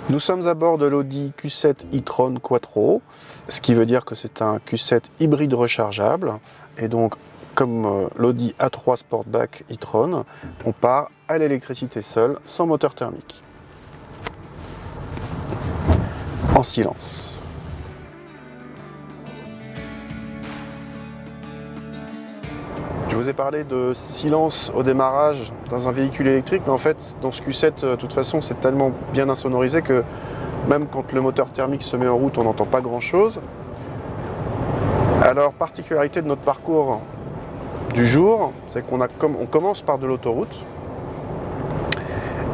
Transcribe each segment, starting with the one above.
Nous sommes à bord de l'Audi Q7 e-tron Quattro, ce qui veut dire que c'est un Q7 hybride rechargeable. Et donc, comme l'Audi A3 Sportback e-tron, on part à l'électricité seule, sans moteur thermique. En silence. Je vous ai parlé de silence au démarrage dans un véhicule électrique, mais en fait, dans ce Q7, de toute façon, c'est tellement bien insonorisé que même quand le moteur thermique se met en route, on n'entend pas grand-chose. Alors, particularité de notre parcours du jour, c'est qu'on commence par de l'autoroute.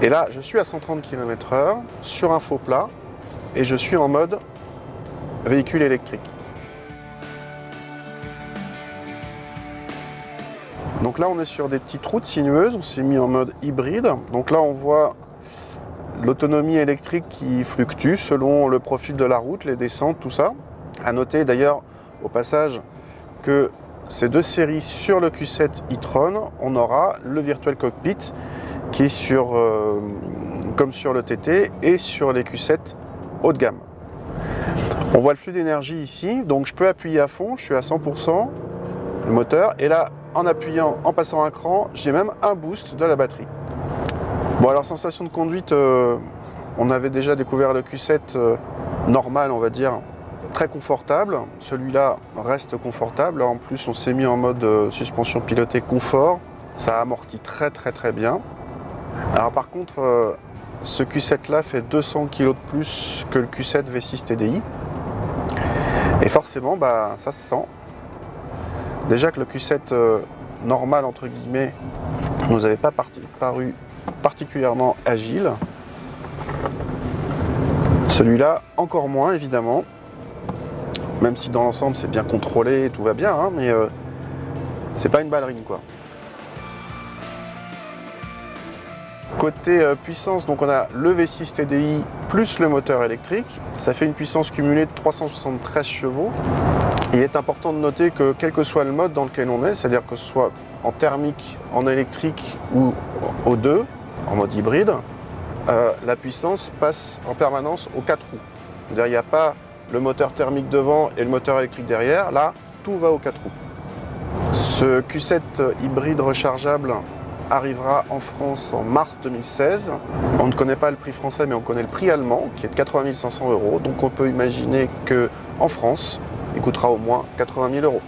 Et là, je suis à 130 km/h sur un faux plat et je suis en mode véhicule électrique. Donc là, on est sur des petites routes sinueuses, on s'est mis en mode hybride. Donc là, on voit l'autonomie électrique qui fluctue selon le profil de la route, les descentes, tout ça. À noter d'ailleurs au passage que ces deux séries sur le Q7 e-tron, on aura le Virtual Cockpit qui est comme sur le TT et sur les Q7 haut de gamme. On voit le flux d'énergie ici, donc je peux appuyer à fond, je suis à 100%, le moteur, et là, en appuyant, en passant un cran, j'ai même un boost de la batterie. Bon, alors sensation de conduite, on avait déjà découvert le Q7 normal, on va dire, très confortable. Celui-là reste confortable. En plus, on s'est mis en mode suspension pilotée confort. Ça amortit très bien. Alors par contre, ce Q7-là fait 200 kg de plus que le Q7 V6 TDI. Et forcément, ça se sent. Déjà que le Q7 normal, entre guillemets, ne nous avait pas paru particulièrement agile. Celui-là, encore moins, évidemment. Même si dans l'ensemble, c'est bien contrôlé, tout va bien, hein, mais c'est pas une ballerine, quoi. Côté puissance, donc on a le V6 TDI plus le moteur électrique. Ça fait une puissance cumulée de 373 chevaux. Il est important de noter que quel que soit le mode dans lequel on est, c'est-à-dire que ce soit en thermique, en électrique ou aux deux, en mode hybride, la puissance passe en permanence aux 4 roues. C'est-à-dire qu'il n'y a pas le moteur thermique devant et le moteur électrique derrière. Là, tout va aux 4 roues. Ce Q7 hybride rechargeable arrivera en France en mars 2016. On ne connaît pas le prix français, mais on connaît le prix allemand, qui est de 80 500 €. Donc on peut imaginer qu'en France, il coûtera au moins 80 000 €.